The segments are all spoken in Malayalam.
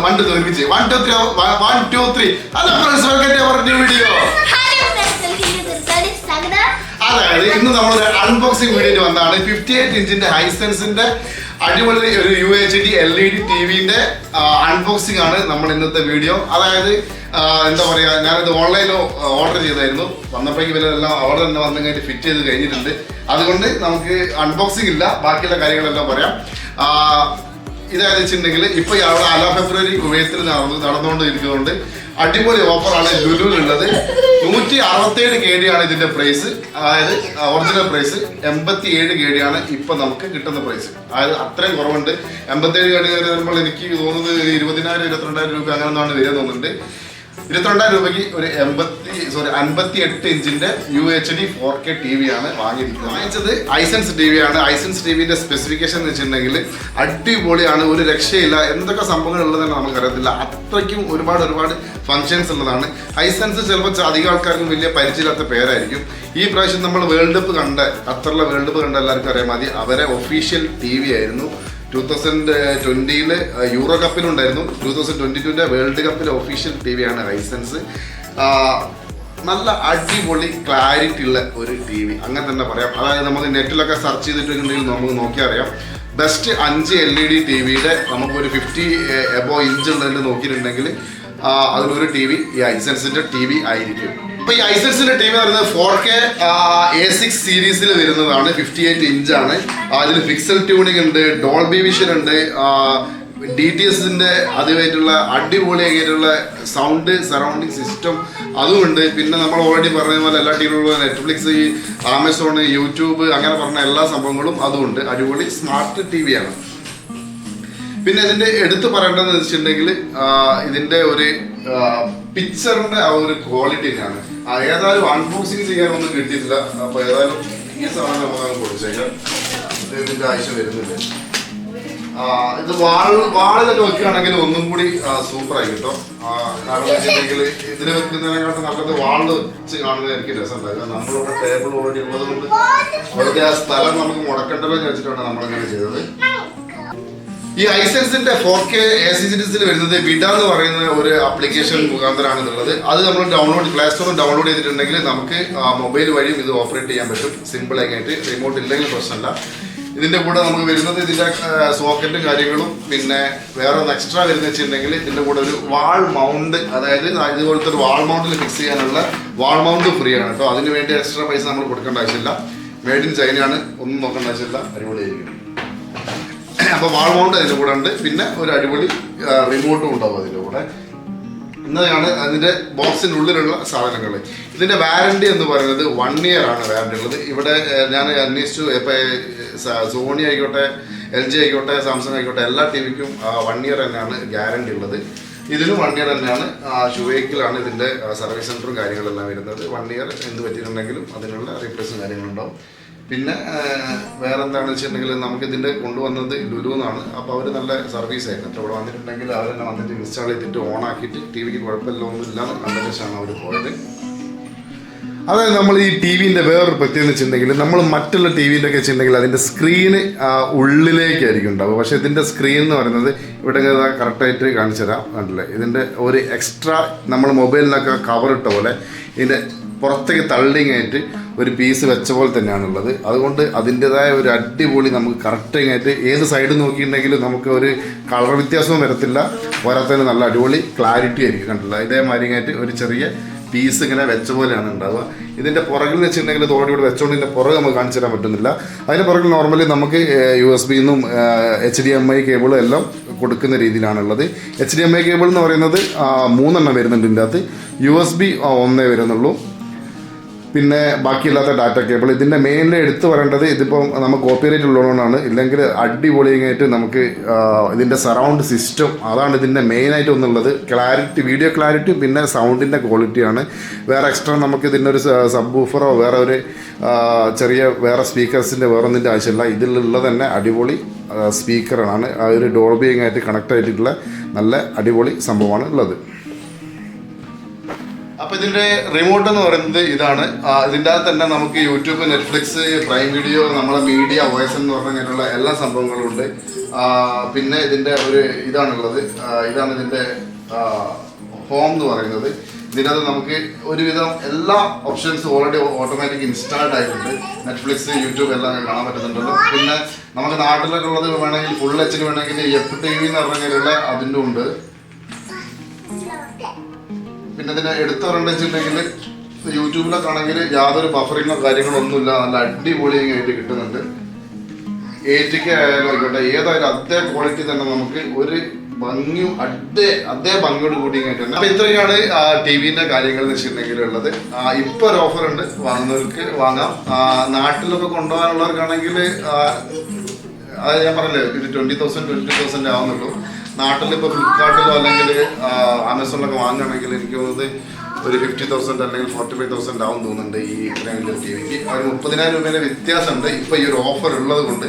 1 2 3 1 2 3 1 2 3 hello friends welcome to our new video. അതായത് ഇന്ന് നമ്മളൊരു അൺബോക്സിംഗ് വീഡിയോ വന്നതാണ്. 58 ഇഞ്ചിന്റെ ഹൈസെൻസിന്റെ അടിപൊളി ഒരു UHD LED ടിവിന്റെ അൺബോക്സിംഗ് ആണ് നമ്മൾ ഇന്നത്തെ വീഡിയോ. അതായത് എന്താ പറയാ, ഞാനത് ഓൺലൈനിൽ ഓർഡർ ചെയ്തായിരുന്നു. വന്നപ്പോഴേക്ക് ഇവരെല്ലാം അവിടെ തന്നെ വന്നു കഴിഞ്ഞിട്ട് ഫിറ്റ് ചെയ്ത് കഴിഞ്ഞിട്ടുണ്ട്. അതുകൊണ്ട് നമുക്ക് അൺബോക്സിംഗ് ഇല്ല, ബാക്കിയുള്ള കാര്യങ്ങളെല്ലാം പറയാം. ഇതായത് വെച്ചിട്ടുണ്ടെങ്കിൽ ഇപ്പൊ അവിടെ അല ഫെബ്രുവരി കുവൈത്തിൽ നടന്നുകൊണ്ടിരിക്കുന്നതുകൊണ്ട് അടിപൊളി ഓഫറാണ് ലുലുവിലുള്ളത്. 167 KD ആണ് ഇതിന്റെ പ്രൈസ്. അതായത് ഒറിജിനൽ പ്രൈസ് 87 KD ആണ് ഇപ്പൊ നമുക്ക് കിട്ടുന്ന പ്രൈസ്. അതായത് അത്രയും കുറവുണ്ട്. 87 KD വരുമ്പോൾ എനിക്ക് തോന്നുന്നത് 20,000 22,000 രൂപ അങ്ങനെ ഒന്നാണ് വരിക തോന്നുന്നുണ്ട്. 22,000 രൂപയ്ക്ക് ഒരു 58 ഇഞ്ചിന്റെ UHD 4K TV ആണ് വാങ്ങിയിരിക്കുന്നത്. വാങ്ങിച്ചത് ഹൈസെൻസ് TV ആണ്. ഹൈസെൻസ് TVന്റെ സ്പെസിഫിക്കേഷൻ എന്ന് വെച്ചിട്ടുണ്ടെങ്കിൽ അടിപൊളിയാണ്, ഒരു രക്ഷയില്ല. എന്തൊക്കെ സംഭവങ്ങൾ ഉള്ളതെന്ന് നമുക്കറിയത്തില്ല. അത്രയ്ക്കും ഒരുപാട് ഫങ്ഷൻസ് ഉള്ളതാണ്. ഹൈസെൻസ് ചിലപ്പോൾ അധികം ആൾക്കാർക്കും വലിയ പരിചയമില്ലാത്ത പേരായിരിക്കും. ഈ പ്രാവശ്യം നമ്മൾ വേൾഡ് കപ്പ് ഖത്തറിലെ വേൾഡ് കപ്പ് കണ്ട എല്ലാവർക്കും അറിയാൻ മതി. അവരെ ഒഫീഷ്യൽ TV ആയിരുന്നു. 2020 യൂറോ കപ്പിലുണ്ടായിരുന്നു. 2022 വേൾഡ് കപ്പിലെ ഒഫീഷ്യൽ TV ആണ് ഹൈസെൻസ്. നല്ല അടിപൊളി ക്ലാരിറ്റി ഉള്ള ഒരു TV അങ്ങനെ തന്നെ പറയാം. അതായത് നമുക്ക് നെറ്റിലൊക്കെ സെർച്ച് ചെയ്തിട്ടുണ്ടെങ്കിൽ നമുക്ക് നോക്കിയാൽ അറിയാം. ബെസ്റ്റ് 5 LED TVയുടെ നമുക്കൊരു 50 എബോ ഇഞ്ച് ഉള്ളതിൽ നോക്കിയിട്ടുണ്ടെങ്കിൽ അതിലൊരു TV ഈ ഹൈസെൻസിന്റെ TV ആയിരിക്കും. ഇപ്പൊ ഈ ഹൈസെൻസിന്റെ TV എന്ന് പറയുന്നത് 4K A6 സീരീസിൽ വരുന്നതാണ്. 58 ഇഞ്ചാണ്. അതിൽ പിക്സൽ ട്യൂണിംഗ് ഉണ്ട്, ഡോൾബി വിഷൻ ഉണ്ട്, DTSന്റെ അതുമായിട്ടുള്ള അടിപൊളിയായിട്ടുള്ള സൗണ്ട് സറൗണ്ടിങ് സിസ്റ്റം അതുമുണ്ട്. പിന്നെ നമ്മൾ ഓൾറെഡി പറഞ്ഞ പോലെ എല്ലാ ടീമുകളും നെറ്റ്ഫ്ലിക്സ്, ആമസോൺ, യൂട്യൂബ് അങ്ങനെ പറഞ്ഞ എല്ലാ സംഭവങ്ങളും അതുമുണ്ട്. അടിപൊളി സ്മാർട്ട് TV ആണ്. പിന്നെ ഇതിന്റെ എടുത്തു പറയേണ്ടതെന്ന് വെച്ചിട്ടുണ്ടെങ്കിൽ ഇതിന്റെ ഒരു പിക്ചറിന്റെ ആ ഒരു ക്വാളിറ്റി തന്നെയാണ്. ഏതായാലും അൺബോക്സിങ് ചെയ്യാനൊന്നും കിട്ടിയിട്ടില്ല. അപ്പൊ ഏതായാലും ഈ സാധനം നമുക്ക് കൊടുത്തേക്കാം. ഇതിന്റെ ആവശ്യം വരുന്നില്ല. ഇത് വാളിലൊക്കെ വെക്കുകയാണെങ്കിൽ ഒന്നും കൂടി സൂപ്പറായി കിട്ടും. കാരണം വെച്ചിട്ടുണ്ടെങ്കിൽ ഇതിന് വെക്കുന്നതിനെക്കാട്ടും നല്ലത് വാളിൽ വെച്ച് കാണുന്നതായിരിക്കും രസം ഉണ്ടാക്കുക. നമ്മളിവിടെ ടേബിൾ ഓൾറെഡി ഉള്ളത് കൊണ്ട് അവരുടെ ആ സ്ഥലം നമുക്ക് മുടക്കണ്ടല്ലോ എന്ന് വെച്ചിട്ടാണ് നമ്മളിങ്ങനെ ചെയ്തത്. ഈ ഹൈസെൻസിന്റെ 4K AC സീരീസിൽ വരുന്നത് വിഡ എന്ന് പറയുന്ന ഒരു ആപ്ലിക്കേഷൻ മുഖാന്തരമാണ് ഇതുള്ളത്. അത് നമ്മൾ പ്ലേ സ്റ്റോറിൽ ഡൗൺലോഡ് ചെയ്തിട്ടുണ്ടെങ്കിൽ നമുക്ക് മൊബൈൽ വഴിയും ഇത് ഓപ്പറേറ്റ് ചെയ്യാൻ പറ്റും. സിമ്പിൾ ആയിട്ട്, റിമോട്ട് ഇല്ലെങ്കിൽ പ്രശ്നമല്ല. ഇതിന്റെ കൂടെ നമുക്ക് വരുന്നത് ഇതിന്റെ സോക്കറ്റും കാര്യങ്ങളും. പിന്നെ വേറെ ഒന്ന് എക്സ്ട്രാ വരുന്ന വെച്ചിട്ടുണ്ടെങ്കിൽ ഇതിന്റെ കൂടെ ഒരു വാൾ മൗണ്ട്, അതായത് ഇതുപോലത്തെ ഒരു വാൾ മൗണ്ടിൽ ഫിക്സ് ചെയ്യാനുള്ള വാൾ മൗണ്ട് ഫ്രീ ആണ് കേട്ടോ. അതിന് വേണ്ടി എക്സ്ട്രാ പൈസ നമ്മൾ കൊടുക്കേണ്ട ആവശ്യമില്ല. മെയ്ഡ് ഇൻ ചൈനയാണ്, ഒന്നും നോക്കേണ്ട ആവശ്യമില്ല. അടിപൊളിയായിരിക്കും. അപ്പോൾ വാൾ മൗണ്ട് അതിൻ്റെ കൂടെ ഉണ്ട്. പിന്നെ ഒരു അടിപൊളി റിമോട്ടും ഉണ്ടാവും അതിൻ്റെ കൂടെ. ഇന്നതാണ് അതിൻ്റെ ബോക്സിൻ്റെ ഉള്ളിലുള്ള സാധനങ്ങൾ. ഇതിൻ്റെ വാറണ്ടി എന്ന് പറയുന്നത് 1 year ആണ് വാറണ്ടി ഉള്ളത്. ഇവിടെ ഞാൻ അന്വേഷിച്ചു. ഇപ്പോൾ സോണി ആയിക്കോട്ടെ, LG ആയിക്കോട്ടെ, സാംസങ് ആയിക്കോട്ടെ, എല്ലാ TVക്കും 1 year തന്നെയാണ് ഗ്യാരണ്ടി ഉള്ളത്. ഇതിനും 1 year തന്നെയാണ്. ഷുവേക്കിലാണ് ഇതിൻ്റെ സർവീസ് സെൻറ്ററും കാര്യങ്ങളെല്ലാം വരുന്നത്. 1 year എന്ത് പറ്റിയിട്ടുണ്ടെങ്കിലും അതിനുള്ള റീപ്ലേസും കാര്യങ്ങളുണ്ടാവും. പിന്നെ വേറെ എന്താണെന്ന് വെച്ചിട്ടുണ്ടെങ്കിൽ നമുക്ക് ഇതിൻ്റെ കൊണ്ടുവന്നത് ലുലു എന്നാണ്. അപ്പോൾ അവർ നല്ല സർവീസ് ആയിരുന്നു. ഇവിടെ വന്നിട്ടുണ്ടെങ്കിൽ അവർ തന്നെ വന്നിട്ട് ഇൻസ്റ്റാൾ ചെയ്തിട്ട് ഓൺ ആക്കിയിട്ട് TVക്ക് കുഴപ്പമില്ല ഒന്നുമില്ലാന്ന് കണ്ട ശേഷമാണ് അവർ പോയത്. അതായത് നമ്മൾ ഈ TVൻ്റെ വേറൊരു പ്രത്യേകത എന്ന് വെച്ചിട്ടുണ്ടെങ്കിൽ നമ്മൾ മറ്റുള്ള TVൻ്റെ ഒക്കെ വെച്ചിട്ടുണ്ടെങ്കിൽ അതിൻ്റെ സ്ക്രീന് ഉള്ളിലേക്കായിരിക്കും ഉണ്ടാവും. പക്ഷേ ഇതിൻ്റെ സ്ക്രീൻ എന്ന് പറയുന്നത് ഇവിടെ കറക്റ്റായിട്ട് കാണിച്ചു തരാം. കണ്ടില്ലേ, ഇതിൻ്റെ ഒരു എക്സ്ട്രാ നമ്മൾ മൊബൈലിനൊക്കെ കവർ ഇട്ട പോലെ ഇതിൻ്റെ പുറത്തേക്ക് തള്ളിങ്ങായിട്ട് ഒരു പീസ് വെച്ച പോലെ തന്നെയാണുള്ളത്. അതുകൊണ്ട് അതിൻ്റെതായ ഒരു അടിപൊളി നമുക്ക് കറക്റ്റായിട്ട് ഏത് സൈഡ് നോക്കിയിട്ടുണ്ടെങ്കിലും നമുക്ക് ഒരു കളർ വ്യത്യാസവും വരത്തില്ല. പോരാത്തതിന് നല്ല അടിപൊളി ക്ലാരിറ്റി ആയിരിക്കും. കണ്ടില്ല, ഇതേമാതിരിയായിട്ട് ഒരു ചെറിയ പീസ് ഇങ്ങനെ വെച്ച പോലെയാണ് ഉണ്ടാവുക. ഇതിൻ്റെ പുറകിൽ എന്ന് വെച്ചിട്ടുണ്ടെങ്കിൽ തോടി ഇവിടെ വെച്ചുകൊണ്ട് ഇതിൻ്റെ പുറകെ നമുക്ക് കാണിച്ചു തരാൻ പറ്റുന്നില്ല. അതിൻ്റെ പുറകിൽ നോർമലി നമുക്ക് USB നിന്നും HDMI കേബിളും എല്ലാം കൊടുക്കുന്ന രീതിയിലാണുള്ളത്. HDMI കേബിൾ എന്ന് പറയുന്നത് 3 എണ്ണം വരുന്നുണ്ട്. ഇതിൻ്റെ അകത്ത് USB 1 വരുന്നുള്ളൂ. പിന്നെ ബാക്കിയില്ലാത്ത ഡാറ്റ കേബിൾ. ഇതിൻ്റെ മെയിനിൽ എടുത്തു പറയേണ്ടത് ഇതിപ്പോൾ നമുക്ക് കോപ്പിറൈറ്റ് ഉള്ളതുകൊണ്ടാണ്. ഇല്ലെങ്കിൽ അടിപൊളിയായിട്ട് നമുക്ക് ഇതിൻ്റെ സറൗണ്ട് സിസ്റ്റം, അതാണ് ഇതിൻ്റെ മെയിനായിട്ട് ഒന്നുള്ളത്. ക്ലാരിറ്റി, വീഡിയോ ക്ലാരിറ്റി, പിന്നെ സൗണ്ടിൻ്റെ ക്വാളിറ്റിയാണ്. വേറെ എക്സ്ട്രാ നമുക്ക് ഇതിൻ്റെ ഒരു സബ് വൂഫറോ വേറെ ഒരു വേറെ സ്പീക്കേഴ്സിൻ്റെ വേറൊന്നിൻ്റെ ആവശ്യമില്ല. ഇതിലുള്ളത് തന്നെ അടിപൊളി സ്പീക്കറാണ്. ആ ഒരു ഡോൾബിയായിട്ട് കണക്ട് ആയിട്ടുള്ള നല്ല അടിപൊളി സംഭവമാണ് ഉള്ളത്. അപ്പോൾ ഇതിൻ്റെ റിമോട്ട് എന്ന് പറയുന്നത് ഇതാണ്. ഇതിൻ്റെ അകത്ത് തന്നെ നമുക്ക് യൂട്യൂബ്, നെറ്റ്ഫ്ലിക്സ്, പ്രൈം വീഡിയോ, നമ്മളെ മീഡിയ, OS എന്ന് പറഞ്ഞിട്ടുള്ള എല്ലാ സംഭവങ്ങളും ഉണ്ട്. പിന്നെ ഇതിൻ്റെ ഒരു ഇതാണുള്ളത്, ഇതാണ് ഇതിൻ്റെ ഹോം എന്ന് പറയുന്നത്. ഇതിനകത്ത് നമുക്ക് ഒരുവിധം എല്ലാ ഓപ്ഷൻസും ഓൾറെഡി ഓട്ടോമാറ്റിക് ഇൻസ്റ്റാൾഡ് ആയിട്ടുണ്ട്. നെറ്റ്ഫ്ലിക്സ്, യൂട്യൂബ് എല്ലാം കാണാൻ പറ്റുന്നുണ്ടല്ലോ. പിന്നെ നമുക്ക് നാട്ടിലൊക്കെ ഉള്ളത് വേണമെങ്കിൽ ഫുൾ HD വേണമെങ്കിൽ FTV എന്ന് പറഞ്ഞാലുള്ള അതിൻ്റെ ഉണ്ട്. പിന്നെ ഇതിനെ എടുത്തു പറഞ്ഞിട്ടുണ്ടെങ്കിൽ യൂട്യൂബിലൊക്കെ ആണെങ്കിൽ യാതൊരു ബഫറിങ്ങോ കാര്യങ്ങളോ ഒന്നുമില്ല, നല്ല അടിപൊളിയും ആയിട്ട് കിട്ടുന്നുണ്ട്. 8K ആയാലും ആയിക്കോട്ടെ, ഏതായാലും അതേ ക്വാളിറ്റി തന്നെ നമുക്ക് ഒരു ഭംഗിയും അതേ ഭംഗിയോട് കൂടി തന്നെ. അപ്പൊ ഇത്രയാണ് TV-ന്റെ കാര്യങ്ങൾ എന്ന് വെച്ചിട്ടുണ്ടെങ്കിൽ ഉള്ളത്. ഇപ്പൊ ഒരു ഓഫർ ഉണ്ട്, വാങ്ങുന്നവർക്ക് വാങ്ങാം. നാട്ടിലൊക്കെ കൊണ്ടുപോകാനുള്ളവർക്കാണെങ്കിൽ അത് ഞാൻ പറഞ്ഞില്ലേ, ഇത് 20,000 ആവുന്നുള്ളൂ. നാട്ടിൽ ഇപ്പോൾ ഫ്ലിപ്കാർട്ടിലോ അല്ലെങ്കിൽ ആമസോണിലൊക്കെ വാങ്ങുകയാണെങ്കിൽ എനിക്ക് തോന്നുന്നത് ഒരു 50,000 അല്ലെങ്കിൽ 45,000 ആവും തോന്നുന്നുണ്ട്. ഈ ഇത്രയും വലിയ TV-ക്ക് ഒരു 30,000 രൂപയുടെ വ്യത്യാസമുണ്ട് ഇപ്പോൾ ഈ ഒരു ഓഫർ ഉള്ളത് കൊണ്ട്.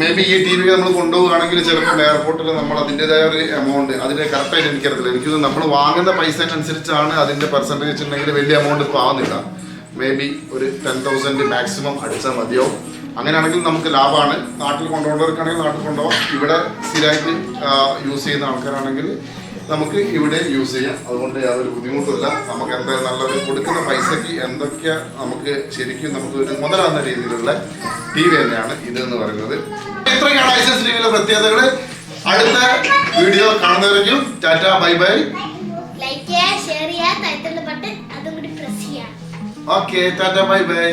മേ ബി ഈ TV നമ്മൾ കൊണ്ടുപോവുകയാണെങ്കിൽ ചിലപ്പോൾ എയർപോർട്ടിൽ നമ്മൾ അതിൻ്റെതായ ഒരു എമൗണ്ട്, അതിൻ്റെ കറക്റ്റായിട്ട് എനിക്കറിയില്ല. എനിക്കത് നമ്മൾ വാങ്ങുന്ന പൈസക്കനുസരിച്ചാണ് അതിൻ്റെ പെർസെൻറ്റേജ് വെച്ചിട്ടുണ്ടെങ്കിൽ വലിയ എമൗണ്ട് ഇപ്പോൾ ആവുന്നില്ല. മേ ബി ഒരു 10,000 മാക്സിമം അടിച്ചാൽ മതിയാവും. അങ്ങനെയാണെങ്കിൽ നമുക്ക് ലാഭമാണ്. നാട്ടിൽ കൊണ്ടുപോകുന്നവർക്കാണെങ്കിൽ നാട്ടിൽ കൊണ്ടുപോകാം. ഇവിടെ സ്ഥിരമായിട്ട് യൂസ് ചെയ്യുന്ന ആൾക്കാരാണെങ്കിൽ നമുക്ക് ഇവിടെ യൂസ് ചെയ്യാം. അതുകൊണ്ട് യാതൊരു ബുദ്ധിമുട്ടില്ല. നമുക്ക് എന്തായാലും നല്ലത് കൊടുക്കുന്ന പൈസയ്ക്ക് എന്തൊക്കെയാ നമുക്ക് ശരിക്കും നമുക്ക് ഒരു മുതലാകുന്ന രീതിയിലുള്ള TV തന്നെയാണ് ഇത് എന്ന് പറയുന്നത്. ഇത്രയൊക്കെയാണ് ഹൈസെൻസ് TVയിലെ പ്രത്യേകതകൾ. അടുത്ത വീഡിയോ കാണുന്നവരേക്കും ടാറ്റ, ബൈ ബൈ. ലൈക്ക് ചെയ്യുക, ഷെയർ ചെയ്യുക, താഴത്തുള്ള ബട്ടൺ അതും കൂടി പ്രസ് ചെയ്യുക. Okay, tata, bye by.